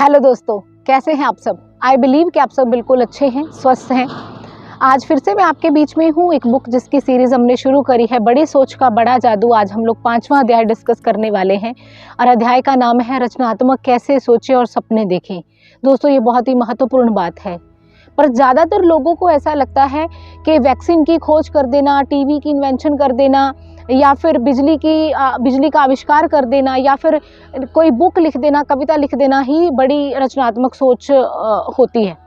Hello दोस्तों, कैसे हैं आप सब। आई बिलीव कि आप सब बिल्कुल अच्छे हैं, स्वस्थ हैं। आज फिर से मैं आपके बीच में हूँ। एक बुक जिसकी सीरीज़ हमने शुरू करी है, बड़ी सोच का बड़ा जादू। आज हम लोग 5वां अध्याय डिस्कस करने वाले हैं और अध्याय का नाम है रचनात्मक कैसे सोचें और सपने देखें। दोस्तों, ये बहुत ही महत्वपूर्ण बात है, पर ज़्यादातर लोगों को ऐसा लगता है कि वैक्सीन की खोज कर देना, टीवी की इन्वेंशन कर देना, या फिर बिजली का आविष्कार कर देना, या फिर कोई बुक लिख देना, कविता लिख देना ही बड़ी रचनात्मक सोच होती है।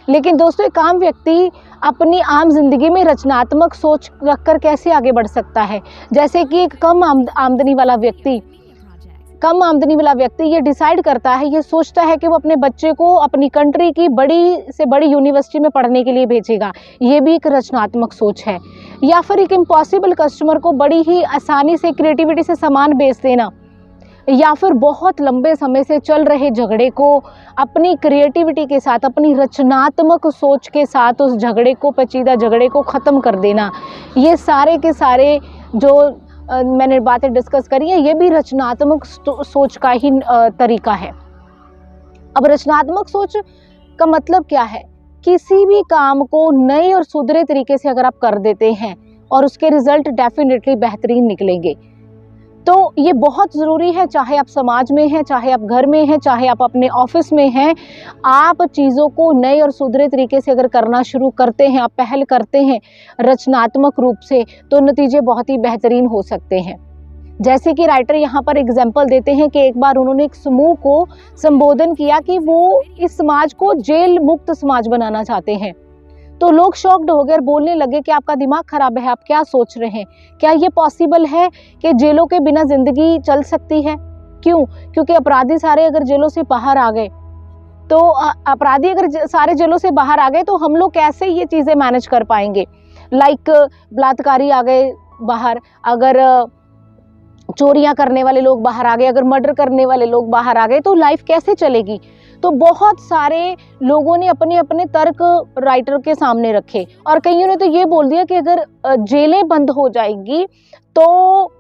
लेकिन दोस्तों, एक आम व्यक्ति अपनी आम जिंदगी में रचनात्मक सोच रखकर कैसे आगे बढ़ सकता है। जैसे कि एक कम आमदनी वाला व्यक्ति ये डिसाइड करता है, ये सोचता है कि वो अपने बच्चे को अपनी कंट्री की बड़ी से बड़ी यूनिवर्सिटी में पढ़ने के लिए भेजेगा। ये भी एक रचनात्मक सोच है। या फिर एक इम्पॉसिबल कस्टमर को बड़ी ही आसानी से, क्रिएटिविटी से सामान बेच देना, या फिर बहुत लंबे समय से चल रहे झगड़े को अपनी क्रिएटिविटी के साथ, अपनी रचनात्मक सोच के साथ उस झगड़े को, पेचीदा झगड़े को ख़त्म कर देना। ये सारे के सारे जो मैंने बातें डिस्कस करी है, ये भी रचनात्मक सोच का ही तरीका है। अब रचनात्मक सोच का मतलब क्या है? किसी भी काम को नए और सुधरे तरीके से अगर आप कर देते हैं और उसके रिजल्ट डेफिनेटली बेहतरीन निकलेंगे, तो ये बहुत ज़रूरी है। चाहे आप समाज में हैं, चाहे आप घर में हैं, चाहे आप अपने ऑफिस में हैं, आप चीज़ों को नए और सुधरे तरीके से अगर करना शुरू करते हैं, आप पहल करते हैं रचनात्मक रूप से, तो नतीजे बहुत ही बेहतरीन हो सकते हैं। जैसे कि राइटर यहाँ पर एग्जाम्पल देते हैं कि एक बार उन्होंने एक समूह को संबोधन किया कि वो इस समाज को जेल मुक्त समाज बनाना चाहते हैं। तो लोग शॉक्ड हो गए और बोलने लगे कि आपका दिमाग खराब है, आप क्या सोच रहे हैं? क्या ये पॉसिबल है कि जेलों के बिना जिंदगी चल सकती है? क्यों? क्योंकि अपराधी सारे अगर जेलों से बाहर आ गए, तो अपराधी अगर सारे जेलों से बाहर आ गए, तो हम लोग कैसे ये चीज़ें मैनेज कर पाएंगे? लाइक बलात्कारी आ गए बाहर, अगर चोरियां करने वाले लोग बाहर आ गए, अगर मर्डर करने वाले लोग बाहर आ गए, तो लाइफ कैसे चलेगी? तो बहुत सारे लोगों ने अपने अपने तर्क राइटर के सामने रखे, और कईयों ने तो ये बोल दिया कि अगर जेलें बंद हो जाएंगी तो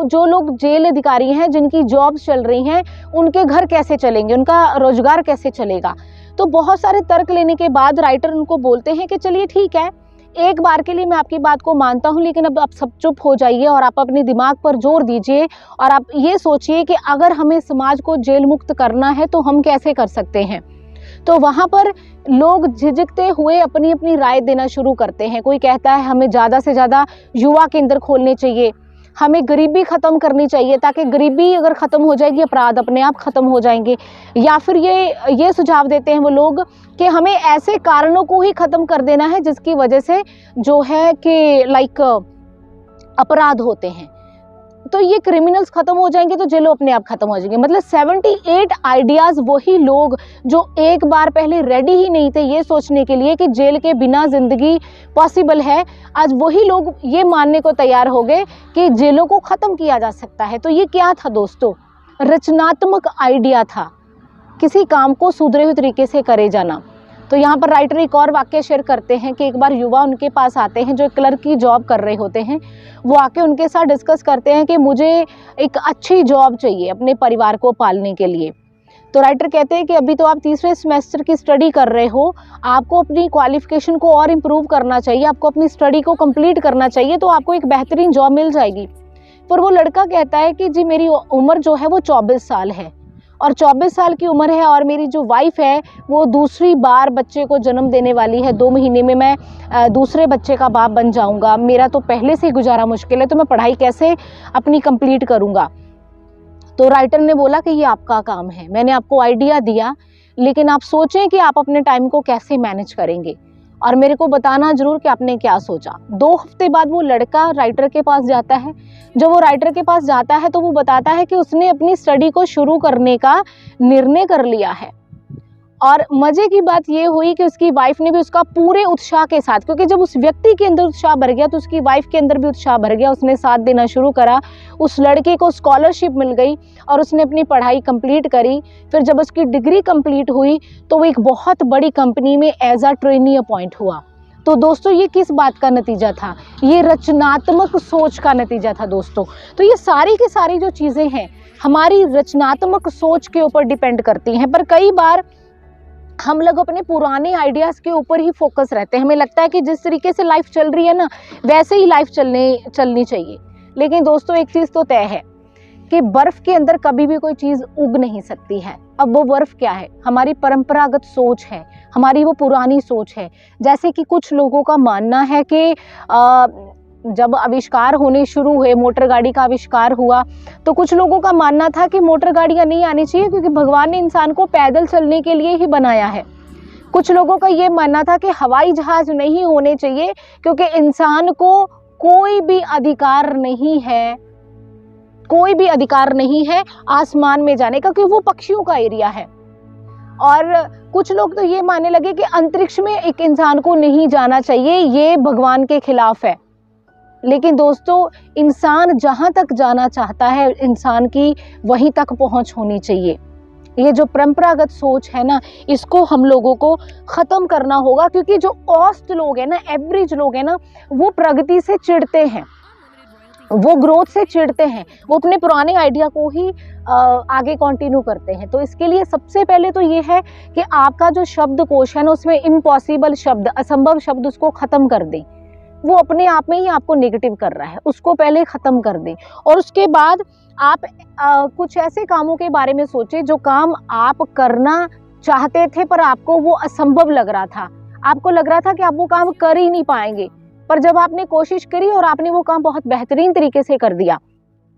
जो लोग जेल अधिकारी हैं, जिनकी जॉब्स चल रही हैं, उनके घर कैसे चलेंगे, उनका रोजगार कैसे चलेगा? तो बहुत सारे तर्क लेने के बाद राइटर उनको बोलते हैं कि चलिए ठीक है, एक बार के लिए मैं आपकी बात को मानता हूं, लेकिन अब आप सब चुप हो जाइए और आप अपने दिमाग पर जोर दीजिए और आप ये सोचिए कि अगर हमें समाज को जेल मुक्त करना है तो हम कैसे कर सकते हैं। तो वहाँ पर लोग झिझकते हुए अपनी अपनी राय देना शुरू करते हैं। कोई कहता है हमें ज़्यादा से ज़्यादा युवा केंद्र खोलने चाहिए, हमें गरीबी ख़त्म करनी चाहिए, ताकि गरीबी अगर ख़त्म हो जाएगी, अपराध अपने आप ख़त्म हो जाएंगे। या फिर ये सुझाव देते हैं वो लोग कि हमें ऐसे कारणों को ही ख़त्म कर देना है जिसकी वजह से जो है कि लाइक अपराध होते हैं, तो ये क्रिमिनल्स खत्म हो जाएंगे तो जेलों अपने आप खत्म हो जाएंगे। मतलब 78 आइडियाज़ वही लोग जो एक बार पहले रेडी ही नहीं थे ये सोचने के लिए कि जेल के बिना ज़िंदगी पॉसिबल है, आज वही लोग ये मानने को तैयार हो गए कि जेलों को ख़त्म किया जा सकता है। तो ये क्या था दोस्तों? रचनात्मक आइडिया था, किसी काम को सुधरे हुए तरीके से करे जाना। तो यहाँ पर राइटर एक और वाक्य शेयर करते हैं कि एक बार युवा उनके पास आते हैं जो क्लर्क की जॉब कर रहे होते हैं। वो आके उनके साथ डिस्कस करते हैं कि मुझे एक अच्छी जॉब चाहिए अपने परिवार को पालने के लिए। तो राइटर कहते हैं कि अभी तो आप तीसरे सेमेस्टर की स्टडी कर रहे हो, आपको अपनी क्वालिफिकेशन को और इम्प्रूव करना चाहिए, आपको अपनी स्टडी को कंप्लीट करना चाहिए, तो आपको एक बेहतरीन जॉब मिल जाएगी। पर वो लड़का कहता है कि जी मेरी उम्र जो है वो 24 साल है, और 24 साल की उम्र है, और मेरी जो वाइफ है वो दूसरी बार बच्चे को जन्म देने वाली है। 2 महीने में मैं दूसरे बच्चे का बाप बन जाऊंगा, मेरा तो पहले से ही गुजारा मुश्किल है, तो मैं पढ़ाई कैसे अपनी कंप्लीट करूंगा? तो राइटर ने बोला कि ये आपका काम है, मैंने आपको आइडिया दिया, लेकिन आप सोचें कि आप अपने टाइम को कैसे मैनेज करेंगे और मेरे को बताना जरूर कि आपने क्या सोचा। 2 हफ्ते बाद वो लड़का राइटर के पास जाता है। जब वो राइटर के पास जाता है तो वो बताता है कि उसने अपनी स्टडी को शुरू करने का निर्णय कर लिया है। और मजे की बात ये हुई कि उसकी वाइफ ने भी उसका पूरे उत्साह के साथ, क्योंकि जब उस व्यक्ति के अंदर उत्साह भर गया तो उसकी वाइफ के अंदर भी उत्साह भर गया, उसने साथ देना शुरू करा। उस लड़के को स्कॉलरशिप मिल गई और उसने अपनी पढ़ाई कंप्लीट करी। फिर जब उसकी डिग्री कंप्लीट हुई तो वो एक बहुत बड़ी कंपनी में एज अ ट्रेनी अपॉइंट हुआ। तो दोस्तों, ये किस बात का नतीजा था? ये रचनात्मक सोच का नतीजा था दोस्तों। तो ये सारी की सारी जो चीज़ें हैं, हमारी रचनात्मक सोच के ऊपर डिपेंड करती हैं। पर कई बार हम लोग अपने पुराने आइडियाज़ के ऊपर ही फोकस रहते हैं। हमें लगता है कि जिस तरीके से लाइफ चल रही है ना, वैसे ही लाइफ चलनी चाहिए। लेकिन दोस्तों, एक चीज़ तो तय है कि बर्फ़ के अंदर कभी भी कोई चीज़ उग नहीं सकती है। अब वो बर्फ़ क्या है? हमारी परंपरागत सोच है, हमारी वो पुरानी सोच है। जैसे कि कुछ लोगों का मानना है कि जब आविष्कार होने शुरू हुए, मोटर गाड़ी का आविष्कार हुआ, तो कुछ लोगों का मानना था कि मोटर गाड़ियाँ नहीं आनी चाहिए क्योंकि भगवान ने इंसान को पैदल चलने के लिए ही बनाया है। कुछ लोगों का ये मानना था कि हवाई जहाज़ नहीं होने चाहिए क्योंकि इंसान को कोई भी अधिकार नहीं है आसमान में जाने का, क्योंकि वो पक्षियों का एरिया है। और कुछ लोग तो ये मानने लगे कि अंतरिक्ष में एक इंसान को नहीं जाना चाहिए, ये भगवान के खिलाफ है। लेकिन दोस्तों, इंसान जहाँ तक जाना चाहता है, इंसान की वहीं तक पहुँच होनी चाहिए। ये जो परंपरागत सोच है ना, इसको हम लोगों को ख़त्म करना होगा, क्योंकि जो औसत लोग हैं ना, एवरेज लोग हैं ना, वो प्रगति से चिढ़ते हैं, वो ग्रोथ से चिढ़ते हैं, वो अपने पुराने आइडिया को ही आगे कंटिन्यू करते हैं। तो इसके लिए सबसे पहले तो ये है कि आपका जो शब्दकोश है ना, उसमें इम्पॉसिबल शब्द, असंभव शब्द, उसको ख़त्म कर दें। वो अपने आप में ही आपको नेगेटिव कर रहा है, उसको पहले ख़त्म कर दें। और उसके बाद आप कुछ ऐसे कामों के बारे में सोचें जो काम आप करना चाहते थे पर आपको वो असंभव लग रहा था। आपको लग रहा था कि आप वो काम कर ही नहीं पाएंगे, पर जब आपने कोशिश करी और आपने वो काम बहुत बेहतरीन तरीके से कर दिया,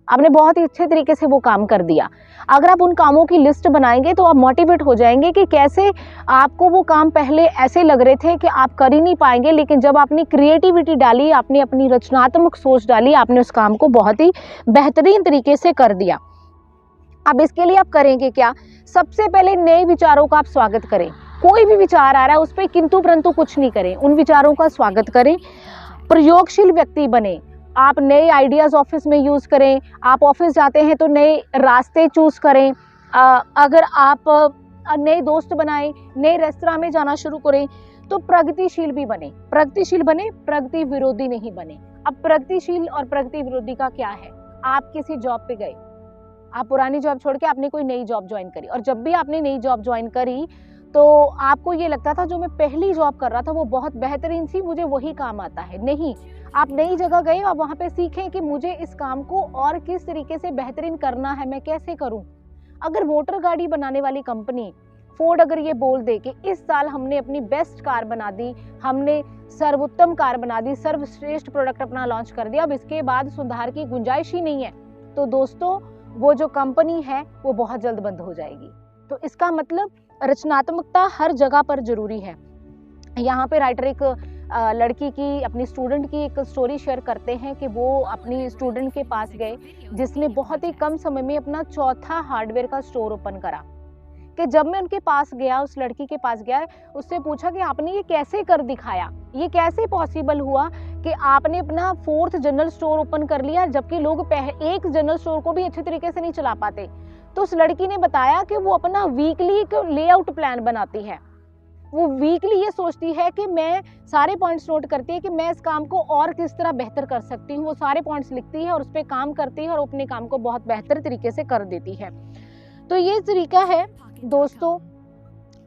आपने बहुत ही अच्छे तरीके से वो काम कर दिया। अगर आप उन कामों की लिस्ट बनाएंगे तो आप मोटिवेट हो जाएंगे कि कैसे आपको वो काम पहले ऐसे लग रहे थे कि आप कर ही नहीं पाएंगे, लेकिन जब आपने क्रिएटिविटी डाली, आपने अपनी रचनात्मक सोच डाली, आपने उस काम को बहुत ही बेहतरीन तरीके से कर दिया। अब इसके लिए आप करेंगे क्या? सबसे पहले नए विचारों का आप स्वागत करें। कोई भी विचार आ रहा है, उस पर किंतु परंतु कुछ नहीं करें, उन विचारों का स्वागत करें। प्रयोगशील व्यक्ति बने। आप नए आइडियाज़ ऑफिस में यूज़ करें। आप ऑफिस जाते हैं तो नए रास्ते चूज़ करें। अगर आप नए दोस्त बनाएं, नए रेस्तरां में जाना शुरू करें, तो प्रगतिशील भी बने। प्रगतिशील बने, प्रगति विरोधी नहीं बने। अब प्रगतिशील और प्रगति विरोधी का क्या है? आप किसी जॉब पे गए, आप पुरानी जॉब छोड़ के आपने कोई नई जॉब ज्वाइन करी, और जब भी आपने नई जॉब ज्वाइन करी तो आपको ये लगता था जो मैं पहली जॉब कर रहा था वो बहुत बेहतरीन थी, मुझे वही काम आता है। नहीं, आप नई जगह गए और वहाँ पे सीखें कि मुझे इस काम को और किस तरीके से बेहतरीन करना है, मैं कैसे करूँ। अगर मोटर गाड़ी बनाने वाली कंपनी फोर्ड अगर ये बोल दे कि इस साल हमने अपनी बेस्ट कार बना दी, हमने सर्वोत्तम कार बना दी, सर्वश्रेष्ठ प्रोडक्ट अपना लॉन्च कर दिया, अब इसके बाद सुधार की गुंजाइश ही नहीं है, तो दोस्तों वो जो कंपनी है वो बहुत जल्द बंद हो जाएगी। तो इसका मतलब रचनात्मकता हर जगह पर जरूरी है। यहाँ पे राइटर एक लड़की की, अपनी स्टूडेंट की एक स्टोरी शेयर करते हैं कि वो अपनी स्टूडेंट के पास गए जिसने बहुत ही कम समय में अपना चौथा हार्डवेयर का स्टोर ओपन करा। कि जब मैं उनके पास गया, उस लड़की के पास गया, उससे पूछा कि आपने ये कैसे कर दिखाया, ये कैसे पॉसिबल हुआ कि आपने अपना 4th जनरल स्टोर ओपन कर लिया, जबकि लोग एक जनरल स्टोर को भी अच्छे तरीके से नहीं चला पाते। तो उस लड़की ने बताया कि वो अपना वीकली एक लेआउट प्लान बनाती है। वो वीकली ये सोचती है कि मैं सारे पॉइंट्स नोट करती है कि मैं इस काम को और किस तरह बेहतर कर सकती हूँ। वो सारे पॉइंट्स लिखती है और उस पर काम करती है और अपने काम को बहुत बेहतर तरीके से कर देती है। तो ये तरीका है दोस्तों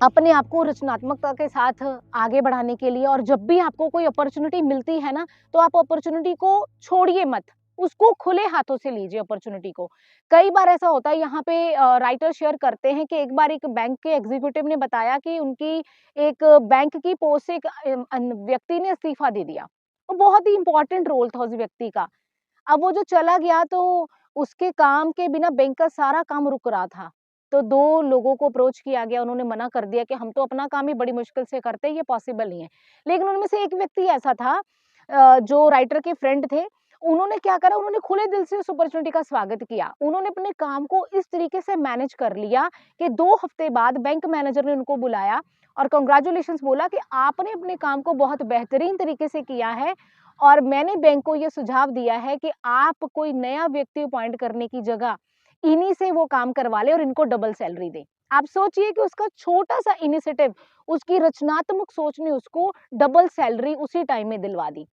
अपने आप को रचनात्मकता के साथ आगे बढ़ाने के लिए। और जब भी आपको कोई अपॉर्चुनिटी मिलती है ना, तो आप अपॉर्चुनिटी को छोड़िए मत, उसको खुले हाथों से लीजिए अपॉर्चुनिटी को। कई बार ऐसा होता है, यहाँ पे राइटर शेयर करते हैं कि एक बार एक बैंक के एग्जीक्यूटिव ने बताया कि उनकी एक बैंक की पोस्ट से एक व्यक्ति ने इस्तीफा दे दिया। वो बहुत ही इंपॉर्टेंट रोल था उस व्यक्ति का। अब वो जो चला गया तो उसके काम के बिना बैंक का सारा काम रुक रहा था। तो 2 लोगों को अप्रोच किया गया, उन्होंने मना कर दिया कि हम तो अपना काम ही बड़ी मुश्किल से करते हैं, ये पॉसिबल नहीं है। लेकिन उनमें से एक व्यक्ति ऐसा था जो राइटर के फ्रेंड थे, उन्होंने क्या करा, उन्होंने खुले दिल से उस अपॉर्चुनिटी का स्वागत किया। उन्होंने अपने काम को इस तरीके से मैनेज कर लिया कि 2 हफ्ते बाद बैंक मैनेजर ने उनको बुलाया और कांग्रेचुलेशंस बोला कि आपने अपने काम को बहुत बेहतरीन तरीके से किया है, और मैंने बैंक को ये सुझाव दिया है कि आप कोई नया व्यक्ति अपॉइंट करने की जगह इन्हीं से वो काम करवा ले और इनको डबल सैलरी दें। आप सोचिए कि उसका छोटा-सा इनिशिएटिव, उसकी रचनात्मक सोच ने उसको डबल सैलरी उसी टाइम में दिलवा दी।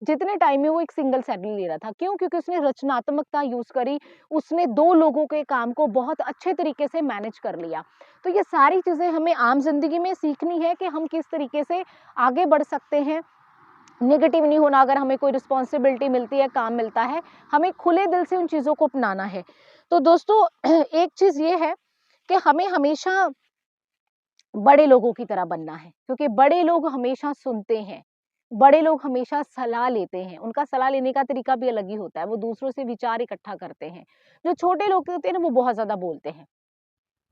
जितने टाइम में वो एक सिंगल सैलरी ले रहा था। क्यों? क्योंकि उसने रचनात्मकता यूज़ करी, उसने 2 लोगों के काम को बहुत अच्छे तरीके से मैनेज कर लिया। तो ये सारी चीज़ें हमें आम ज़िंदगी में सीखनी है कि हम किस तरीके से आगे बढ़ सकते हैं। नेगेटिव नहीं होना, अगर हमें कोई रिस्पॉन्सिबिलिटी मिलती है, काम मिलता है, हमें खुले दिल से उन चीज़ों को अपनाना है। तो दोस्तों एक चीज़ ये है कि हमें हमेशा बड़े लोगों की तरह बनना है, क्योंकि बड़े लोग हमेशा सुनते हैं, बड़े लोग हमेशा सलाह लेते हैं, उनका सलाह लेने का तरीका भी अलग ही होता है, वो दूसरों से विचार इकट्ठा करते हैं। जो छोटे लोग होते हैं ना, वो बहुत ज़्यादा बोलते हैं,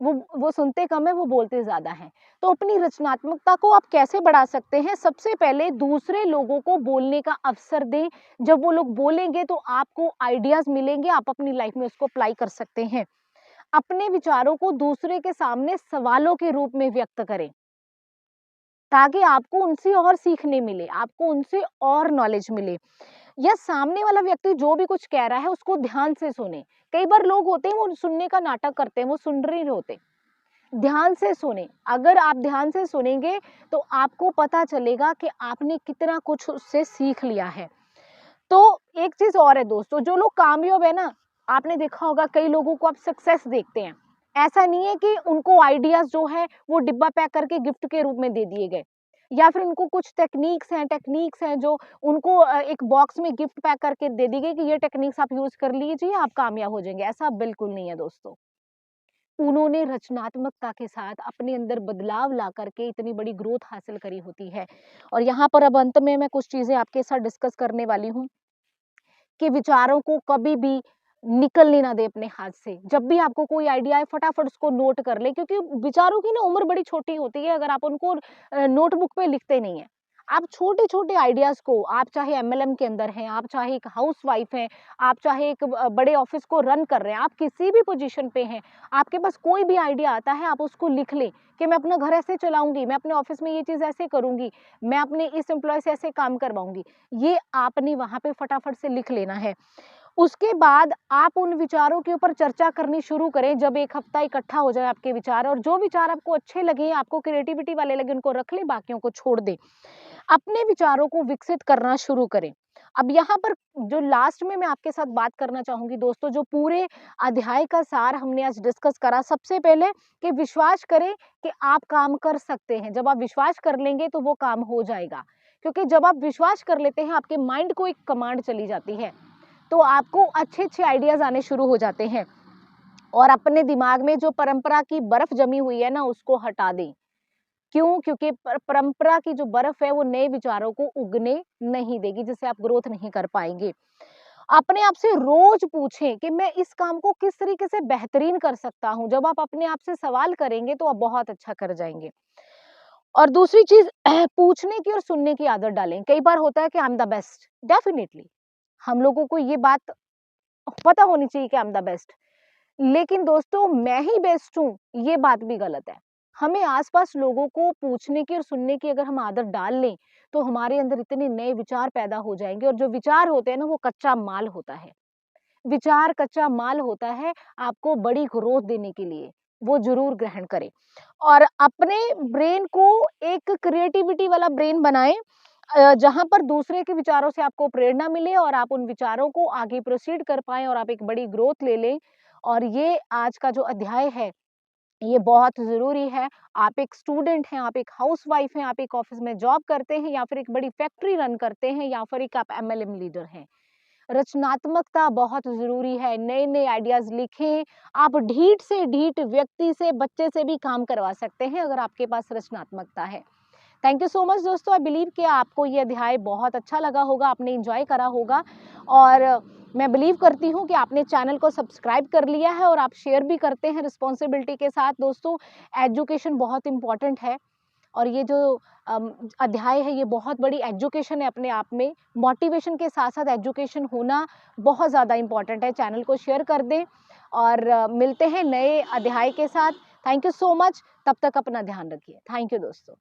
वो सुनते कम है, वो बोलते ज़्यादा हैं। तो अपनी रचनात्मकता को आप कैसे बढ़ा सकते हैं? सबसे पहले दूसरे लोगों को बोलने का अवसर दें, जब वो लोग बोलेंगे तो आपको आइडियाज़ मिलेंगे, आप अपनी लाइफ़ में उसको अप्लाई कर सकते हैं। अपने विचारों को दूसरे के सामने सवालों के रूप में व्यक्त करें, ताकि आपको उनसे और सीखने मिले, आपको उनसे और नॉलेज मिले। या सामने वाला व्यक्ति जो भी कुछ कह रहा है उसको ध्यान से सुने। कई बार लोग होते हैं वो सुनने का नाटक करते हैं, वो सुन रहे नहीं होते। ध्यान से सुने। अगर आप ध्यान से सुनेंगे तो आपको पता चलेगा कि आपने कितना कुछ उससे सीख लिया है। तो एक चीज़ और है दोस्तों, जो लोग कामयाब है ना, आपने देखा होगा कई लोगों को आप सक्सेस देखते हैं। ऐसा नहीं है कि उनको आइडियाज़ जो है वो डिब्बा पैक करके गिफ्ट के रूप में दे दिए गए, या फिर उनको कुछ टेक्निक्स हैं जो उनको एक बॉक्स में गिफ्ट पैक करके दे दी गई कि ये टेक्निक्स आप यूज़ कर लीजिए, आप कामयाब हो जाएँगे। ऐसा बिल्कुल नहीं है दोस्तों। उन्होंने रचनात्मकता के साथ अपने अंदर बदलाव ला करके इतनी बड़ी ग्रोथ हासिल करी होती है। और यहाँ पर अब अंत में मैं कुछ चीज़ें आपके साथ डिस्कस करने वाली हूँ कि विचारों को कभी भी निकलने ना दें अपने हाथ से। जब भी आपको कोई आइडिया आए फटाफट उसको नोट कर लें, क्योंकि विचारों की ना उम्र बड़ी छोटी होती है अगर आप उनको नोटबुक पे लिखते नहीं हैं। आप छोटे-छोटे आइडियाज़ को, आप चाहे एमएलएम के अंदर हैं, आप चाहे एक हाउसवाइफ हैं, आप चाहे एक बड़े ऑफ़िस को रन कर रहे हैं, आप किसी भी पोज़ीशन पे हैं, आपके पास कोई भी आइडिया आता है, आप उसको लिख लें कि मैं अपना घर ऐसे चलाऊँगी, मैं अपने ऑफ़िस में ये चीज़ ऐसे करूँगी, मैं अपने इस एम्प्लॉयी से ऐसे काम करवाऊँगी। ये आपने वहाँ पे फटाफट से लिख लेना है। उसके बाद आप उन विचारों के ऊपर चर्चा करनी शुरू करें। जब 1 हफ्ता इकट्ठा हो जाए आपके विचार, और जो विचार आपको अच्छे लगे, आपको क्रिएटिविटी वाले लगे, उनको रख लें, बाकियों को छोड़ दें। अपने विचारों को विकसित करना शुरू करें। अब यहाँ पर जो लास्ट में मैं आपके साथ बात करना चाहूँगी दोस्तों, जो पूरे अध्याय का सार हमने आज डिस्कस करा, सबसे पहले कि विश्वास करें कि आप काम कर सकते हैं। जब आप विश्वास कर लेंगे तो वो काम हो जाएगा। क्योंकि जब आप विश्वास कर लेते हैं, आपके माइंड को एक कमांड चली जाती है, तो आपको अच्छे-अच्छे आइडियाज़ आने शुरू हो जाते हैं। और अपने दिमाग में जो परंपरा की बर्फ जमी हुई है ना, उसको हटा दें। क्यों? क्योंकि परंपरा की जो बर्फ है वो नए विचारों को उगने नहीं देगी, जिससे आप ग्रोथ नहीं कर पाएँगे। अपने आप से रोज़ पूछें कि मैं इस काम को किस तरीके से बेहतरीन कर सकता हूँ। जब आप अपने आप से सवाल करेंगे तो आप बहुत अच्छा कर जाएँगे। और दूसरी चीज़ पूछने की और सुनने की आदत डालें। कई बार होता है कि I am the best, definitely हम लोगों को ये बात पता होनी चाहिए कि आई एम द बेस्ट। लेकिन दोस्तों मैं ही बेस्ट हूँ, ये बात भी गलत है। हमें आस-पास लोगों को पूछने की और सुनने की अगर हम आदत डाल लें, तो हमारे अंदर इतने नए विचार पैदा हो जाएँगे, और जो विचार होते हैं ना, वो कच्चा माल होता है। विचार कच्चा माल होता है आपको बड़ी ग्रोथ देने के लिए, वो ज़रूर ग्रहण करें। और अपने ब्रेन को एक क्रिएटिविटी वाला ब्रेन बनाएँ, जहाँ पर दूसरे के विचारों से आपको प्रेरणा मिले और आप उन विचारों को आगे प्रोसीड कर पाएँ और आप एक बड़ी ग्रोथ ले लें। और ये आज का जो अध्याय है, ये बहुत ज़रूरी है। आप एक स्टूडेंट हैं, आप एक हाउसवाइफ हैं, आप एक ऑफ़िस में जॉब करते हैं, या फिर एक बड़ी फैक्ट्री रन करते हैं, या फिर एक आप एमएलएम लीडर हैं। रचनात्मकता बहुत ज़रूरी है, नए-नए आइडियाज़ लिखें। आप ढीठ से ढीठ व्यक्ति से, बच्चे से भी काम करवा सकते हैं अगर आपके पास रचनात्मकता है। थैंक यू सो मच दोस्तों, आई बिलीव कि आपको ये अध्याय बहुत अच्छा लगा होगा, आपने एन्जॉय करा होगा, और मैं बिलीव करती हूँ कि आपने चैनल को सब्सक्राइब कर लिया है और आप शेयर भी करते हैं रिस्पॉन्सिबिलिटी के साथ। दोस्तों, एजुकेशन बहुत इम्पोर्टेंट है, और ये जो अध्याय है, ये बहुत बड़ी एजुकेशन है अपने आप में। मोटिवेशन के साथ-साथ एजुकेशन होना बहुत ज़्यादा इम्पोर्टेंट है। चैनल को शेयर कर दें, और मिलते हैं नए अध्याय के साथ। थैंक यू सो मच, तब तक अपना ध्यान रखिए। थैंक यू दोस्तों।